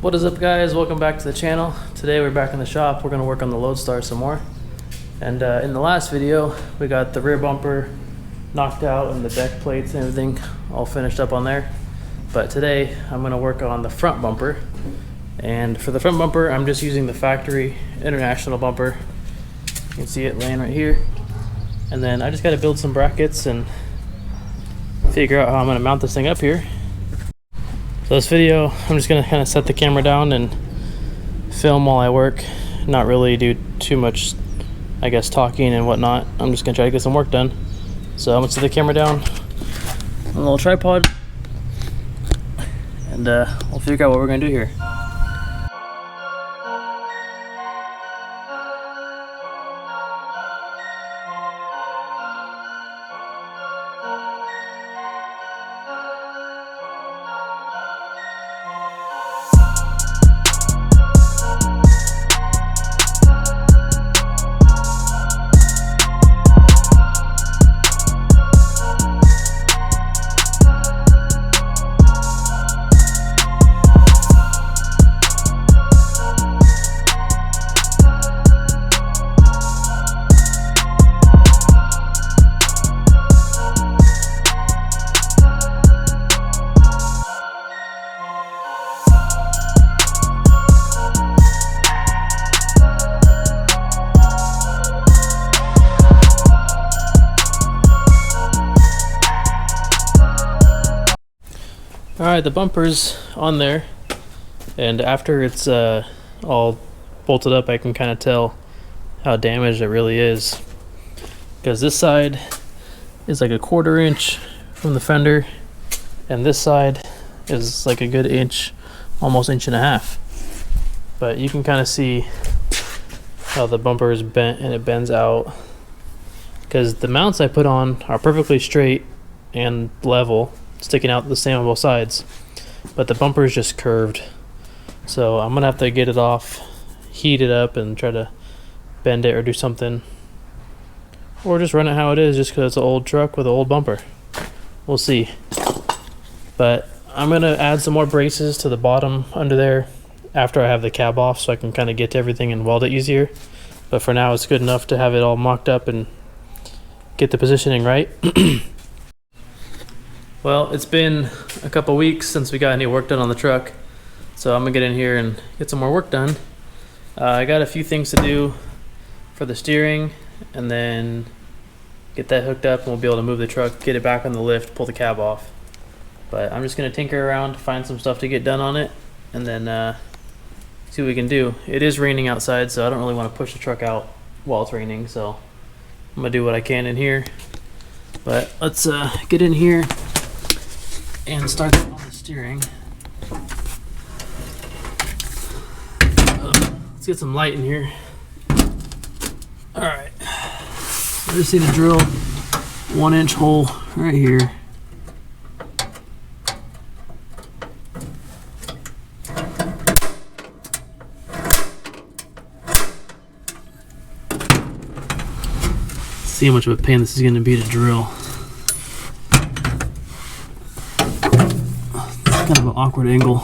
What is up, guys? Welcome back to the channel. Today we're back in the shop. We're going to work on the Loadstar some more. And in the last video we got the rear bumper knocked out and the deck plates and everything all finished up on there. But today I'm going to work on the front bumper. And for the front bumper I'm just using the factory international bumper. You can see it laying right here. And then I just got to build some brackets and figure out how I'm going to mount this thing up here. So this video, I'm just going to kind of set the camera down and film while I work. Not really do too much, I guess, talking and whatnot. I'm just going to try to get some work done. So I'm going to set the camera down on a little tripod and we'll figure out what we're going to do here. Alright, the bumper's on there, and after it's all bolted up I can kind of tell how damaged it really is, because this side is like a 1/4 inch from the fender and this side is like a good inch, almost 1.5 inches. But you can kind of see how the bumper is bent and it bends out, because the mounts I put on are perfectly straight and level, sticking out the same on both sides, but the bumper is just curved. So I'm gonna have to get it off, heat it up, and try to bend it or do something, or just run it how it is just because it's an old truck with an old bumper. We'll see. But I'm gonna add some more braces to the bottom under there after I have the cab off, so I can kind of get to everything and weld it easier. But for now it's good enough to have it all mocked up and get the positioning right. Well, it's been a couple weeks since we got any work done on the truck, so I'm gonna get in here and get some more work done. I got a few things to do for the steering, and then get that hooked up and we'll be able to move the truck, get it back on the lift, pull the cab off. But I'm just gonna tinker around, find some stuff to get done on it, and then see what we can do. It is raining outside, so I don't really want to push the truck out while it's raining, so I'm gonna do what I can in here. But let's get in here and start on the steering. Let's get some light in here. Alright, I just need to drill 1-inch hole right here. See how much of a pain this is going to be to drill. Kind of an awkward angle.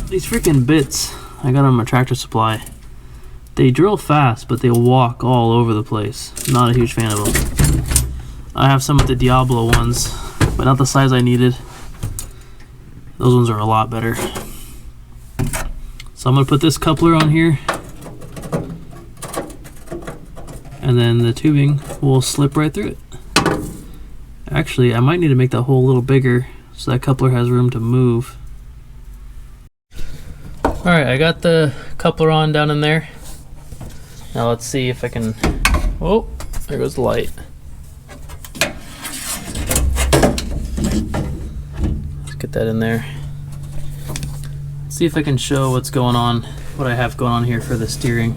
These freaking bits I got on my Tractor Supply, they drill fast, but they'll walk all over the place. Not a huge fan of them. I have some of the Diablo ones, but not the size I needed. Those ones are a lot better. So I'm going to put this coupler on here, and then the tubing will slip right through it. Actually, I might need to make that hole a little bigger so that coupler has room to move. Alright, I got the coupler on down in there. Now let's see if I can... Oh, there goes the light. Get that in there. See if I can show what's going on, what I have going on here for the steering.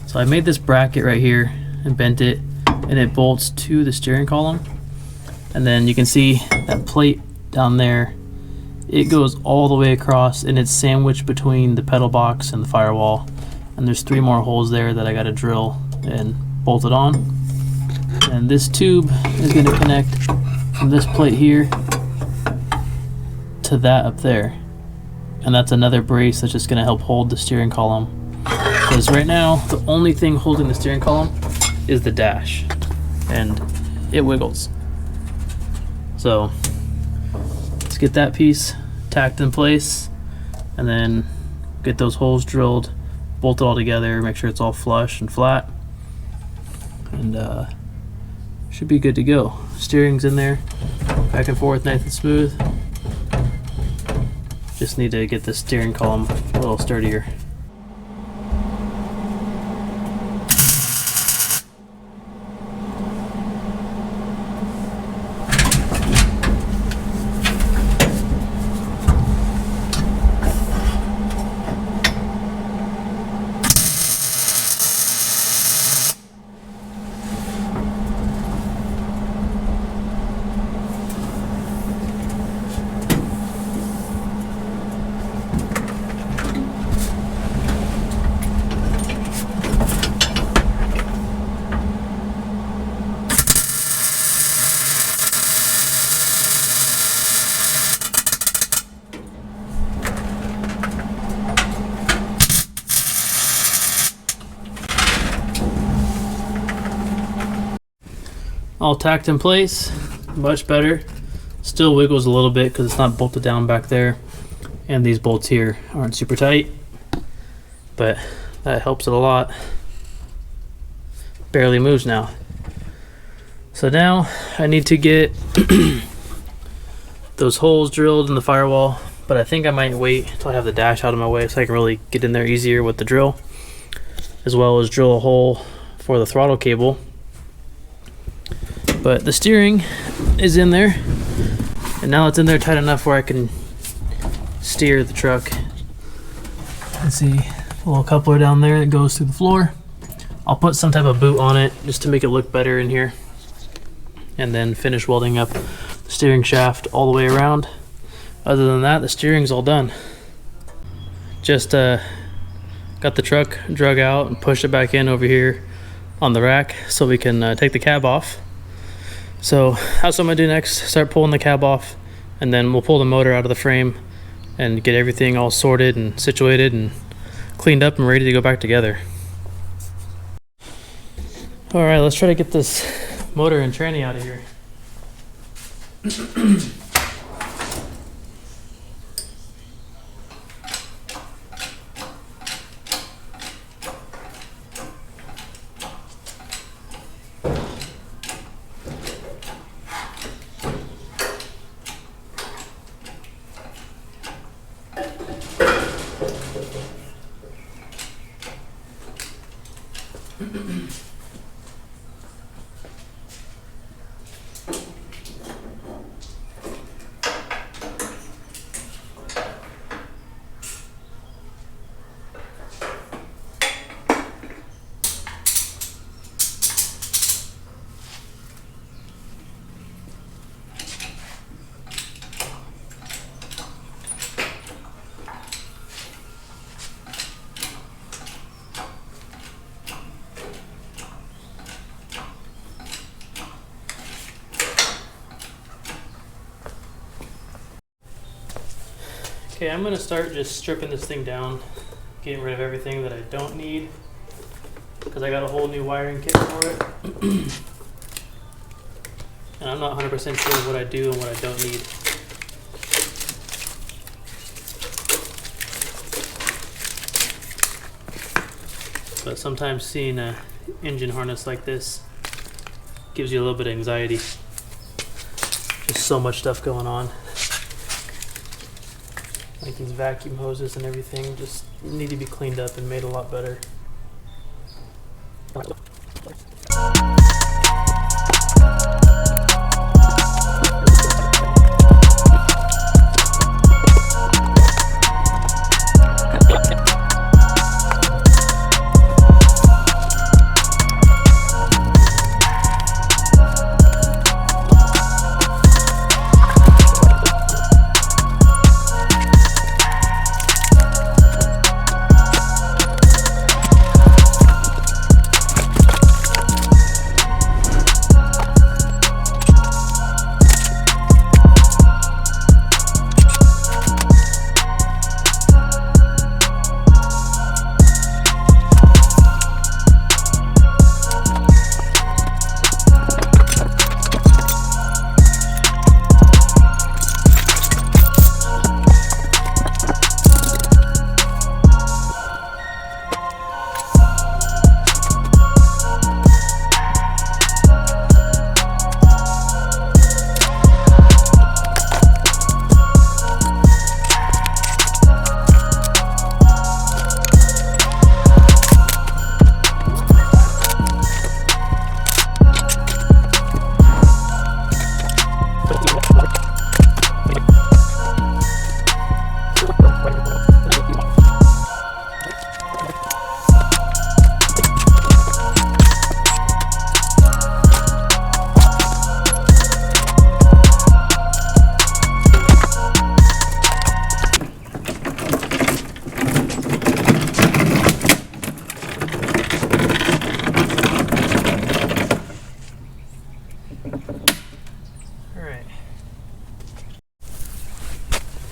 So I made this bracket right here and bent it, and it bolts to the steering column. And then you can see that plate down there, it goes all the way across and it's sandwiched between the pedal box and the firewall. And there's 3 more holes there that I got to drill and bolt it on. And this tube is going to connect from this plate here to that up there. And that's another brace that's just going to help hold the steering column. Because right now, the only thing holding the steering column is the dash. And it wiggles. So, let's get that piece tacked in place. And then get those holes drilled, bolt it all together, make sure it's all flush and flat. And should be good to go. Steering's in there, back and forth, nice and smooth. Just need to get the steering column a little sturdier. All tacked in place, much better. Still wiggles a little bit because it's not bolted down back there, and these bolts here aren't super tight, but that helps it a lot. Barely moves now. So now I need to get those holes drilled in the firewall, but I think I might wait until I have the dash out of my way so I can really get in there easier with the drill, as well as drill a hole for the throttle cable. But the steering is in there, and now it's in there tight enough where I can steer the truck. Let's see, a little coupler down there that goes through the floor. I'll put some type of boot on it just to make it look better in here, and then finish welding up the steering shaft all the way around. Other than that, the steering's all done. Just got the truck drug out and pushed it back in over here on the rack so we can take the cab off. So that's what I'm gonna do next, start pulling the cab off, and then we'll pull the motor out of the frame and get everything all sorted and situated and cleaned up and ready to go back together. All right, let's try to get this motor and tranny out of here. Okay, I'm gonna start just stripping this thing down, getting rid of everything that I don't need, because I got a whole new wiring kit for it. And I'm not 100% sure what I do and what I don't need. But sometimes seeing a engine harness like this gives you a little bit of anxiety. Just so much stuff going on. Like these vacuum hoses and everything just need to be cleaned up and made a lot better.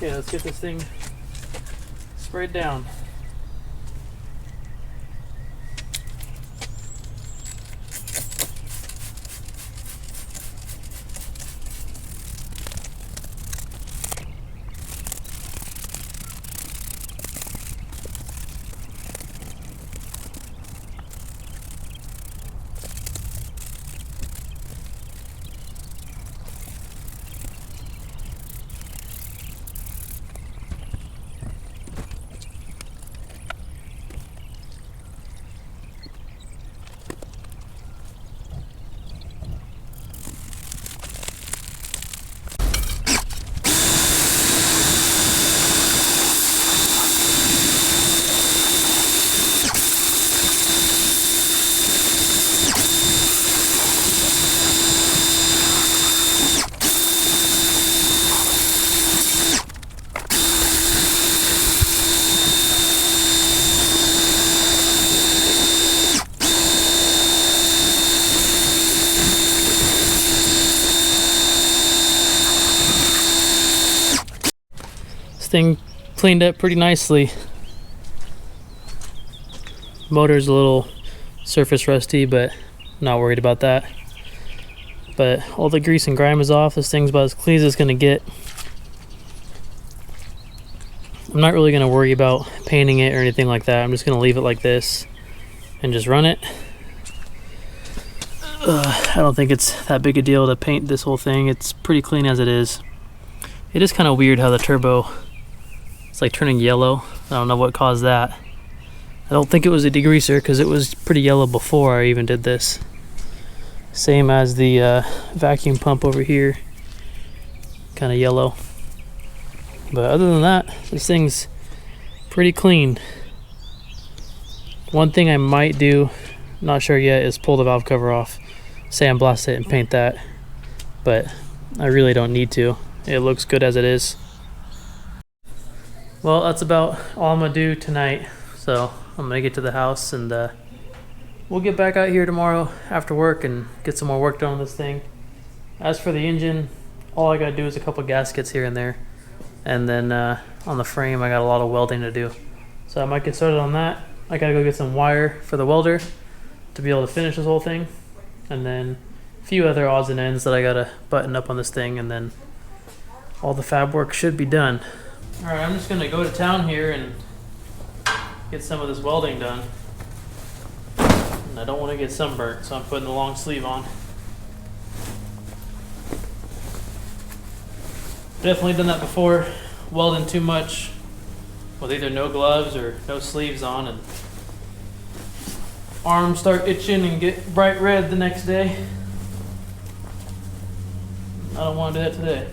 Okay, let's get this thing sprayed down. Thing cleaned up pretty nicely. Motor's a little surface rusty, but not worried about that. But all the grease and grime is off. This thing's about as clean as it's gonna get. I'm not really gonna worry about painting it or anything like that. I'm just gonna leave it like this and just run it. I don't think it's that big a deal to paint this whole thing. It's pretty clean as it is. It is kind of weird how the turbo, it's like turning yellow. I don't know what caused that. I don't think it was a degreaser because it was pretty yellow before I even did this. Same as the vacuum pump over here, kind of yellow. But other than that, this thing's pretty clean. One thing I might do, not sure yet, is pull the valve cover off, sandblast it and paint that. But I really don't need to. It looks good as it is. Well, that's about all I'm gonna do tonight. So I'm gonna get to the house and we'll get back out here tomorrow after work and get some more work done on this thing. As for the engine, all I gotta do is a couple gaskets here and there. And then on the frame, I got a lot of welding to do. So I might get started on that. I gotta go get some wire for the welder to be able to finish this whole thing. And then a few other odds and ends that I gotta button up on this thing, and then all the fab work should be done. All right, I'm just gonna go to town here and get some of this welding done. And I don't want to get sunburnt, so I'm putting the long sleeve on. Definitely done that before, welding too much with either no gloves or no sleeves on, and arms start itching and get bright red the next day. I don't want to do that today.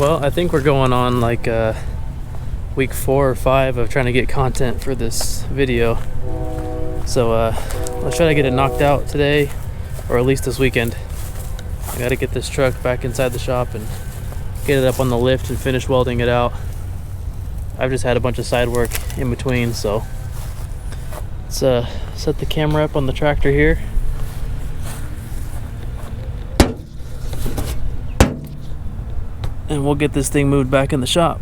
Well, I think we're going on like week 4 or 5 of trying to get content for this video. So let's try to get it knocked out today, or at least this weekend. I gotta get this truck back inside the shop and get it up on the lift and finish welding it out. I've just had a bunch of side work in between, so let's set the camera up on the tractor here. And we'll get this thing moved back in the shop.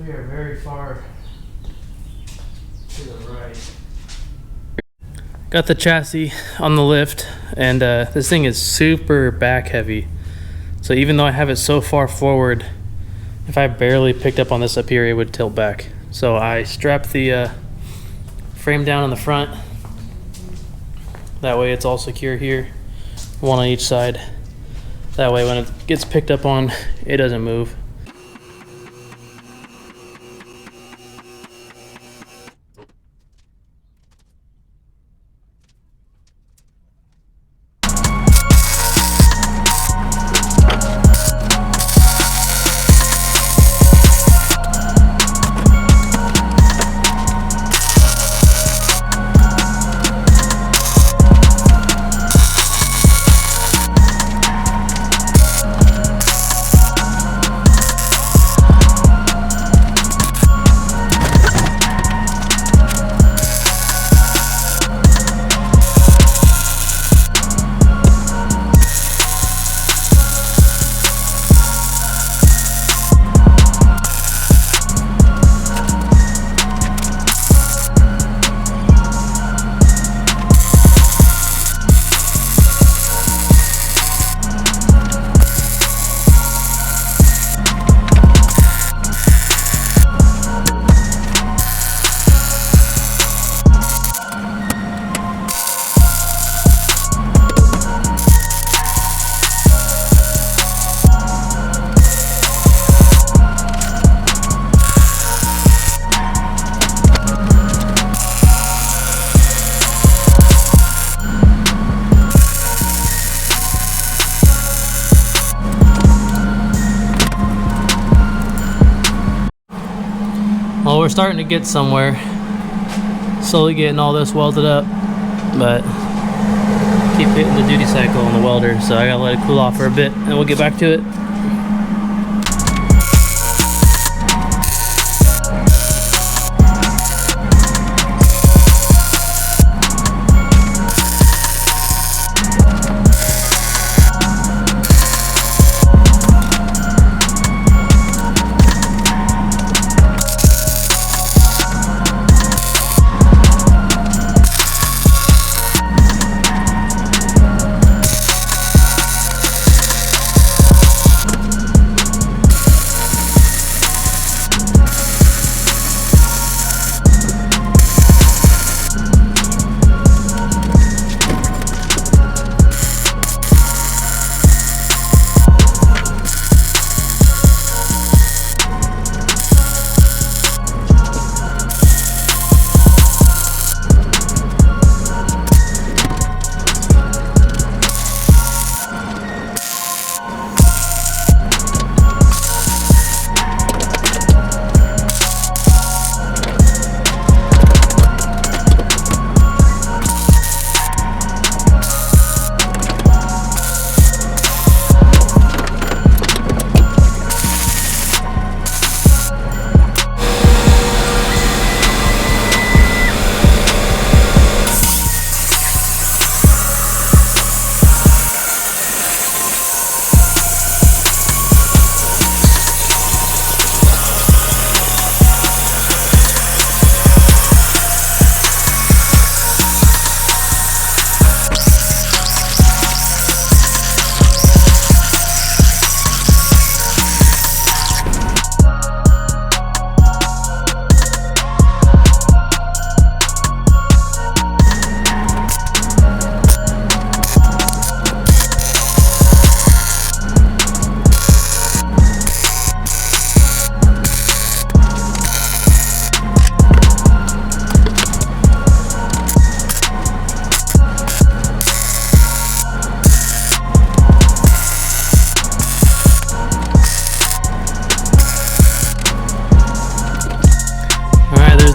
We are very far to the right. Got the chassis on the lift, and this thing is super back heavy. So even though I have it so far forward, if I barely picked up on this up here, it would tilt back. So I strapped the frame down in the front. That way it's all secure here, one on each side. That way when it gets picked up on, it doesn't move. Well, we're starting to get somewhere. Slowly getting all this welded up, but keep hitting the duty cycle on the welder, so I gotta let it cool off for a bit and we'll get back to it.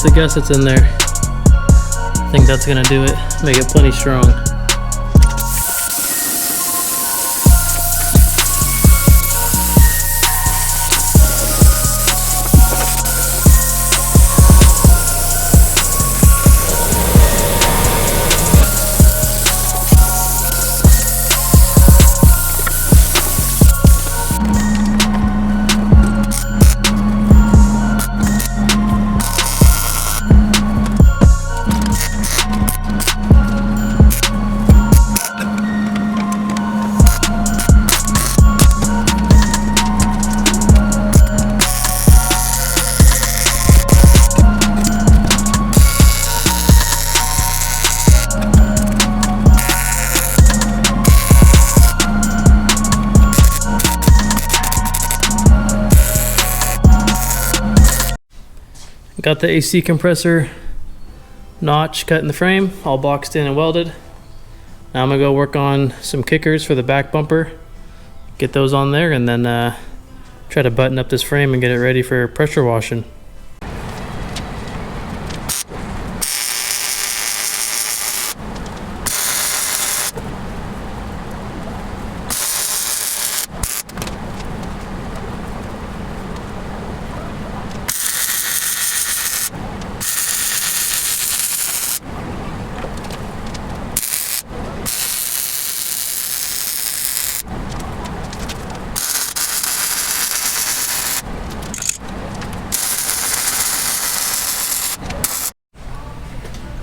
the gussets in there. I think that's gonna do it, make it plenty strong. Got the AC compressor notch cut in the frame, all boxed in and welded. Now I'm gonna go work on some kickers for the back bumper, get those on there, and then try to button up this frame and get it ready for pressure washing.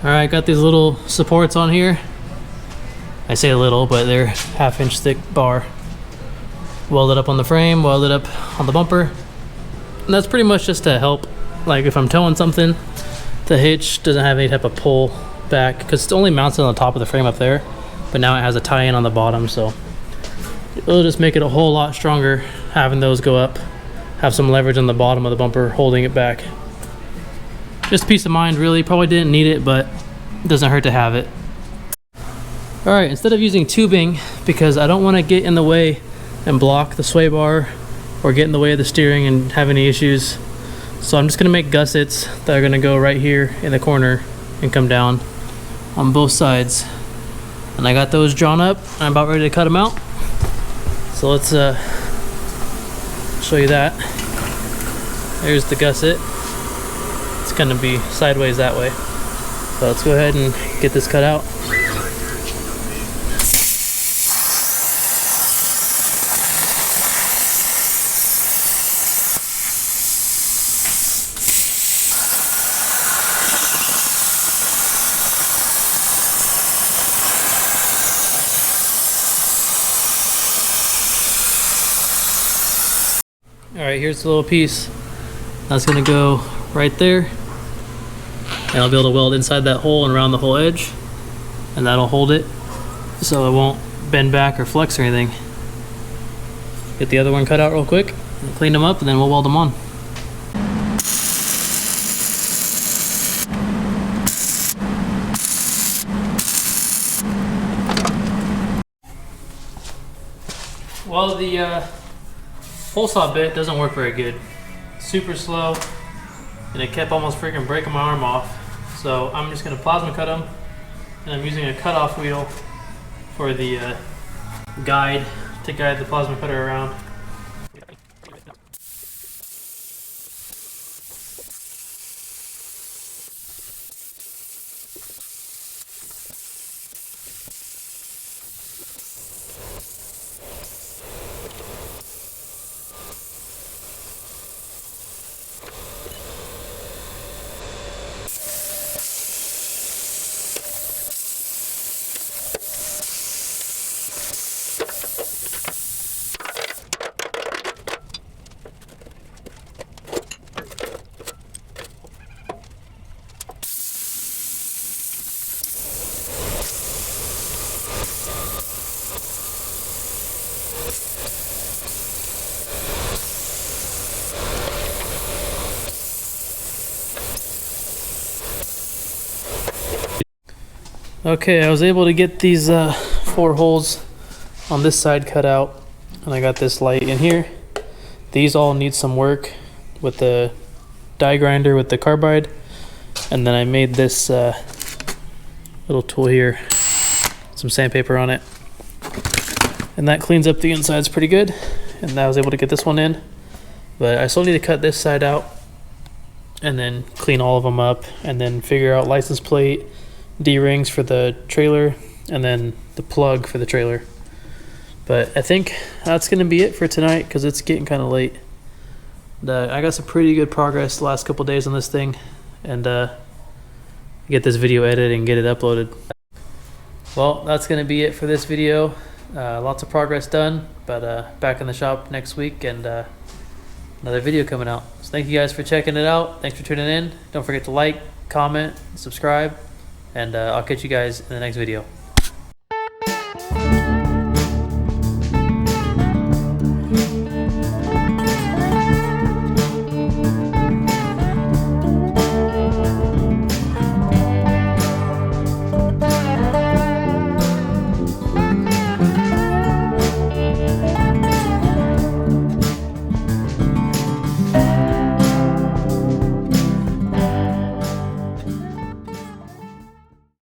Alright, got these little supports on here. I say little, but they're 1/2 inch thick bar. Welded up on the frame, welded up on the bumper. And that's pretty much just to help, like if I'm towing something, the hitch doesn't have any type of pull back, because it's only mounted on the top of the frame up there, but now it has a tie-in on the bottom, so it'll just make it a whole lot stronger having those go up, have some leverage on the bottom of the bumper holding it back. Just peace of mind, really. Probably didn't need it, but it doesn't hurt to have it. All right, instead of using tubing, because I don't want to get in the way and block the sway bar or get in the way of the steering and have any issues, so I'm just gonna make gussets that are gonna go right here in the corner and come down on both sides. And I got those drawn up. I'm about ready to cut them out. So let's show you that. There's the gusset. It's gonna be sideways that way. So let's go ahead and get this cut out. All right, here's the little piece. That's gonna go right there. And I'll be able to weld inside that hole and around the whole edge. And that'll hold it so it won't bend back or flex or anything. Get the other one cut out real quick, and clean them up, and then we'll weld them on. Well, the hole saw bit doesn't work very good. Super slow, and it kept almost freaking breaking my arm off. So I'm just gonna plasma cut them, and I'm using a cutoff wheel for the guide to guide the plasma cutter around. Okay, I was able to get these 4 holes on this side cut out, and I got this light in here. These all need some work with the die grinder with the carbide, And then I made this little tool here, some sandpaper on it, and that cleans up the insides pretty good. And I was able to get this one in, but I still need to cut this side out and then clean all of them up, and then figure out license plate, D-rings for the trailer, and then the plug for the trailer. But I think that's gonna be it for tonight because it's getting kind of late. I got some pretty good progress the last couple days on this thing, and get this video edited and get it uploaded. Well, that's gonna be it for this video. Lots of progress done, but back in the shop next week, and another video coming out. So thank you guys for checking it out. Thanks for tuning in. Don't forget to like, comment, subscribe, and I'll catch you guys in the next video.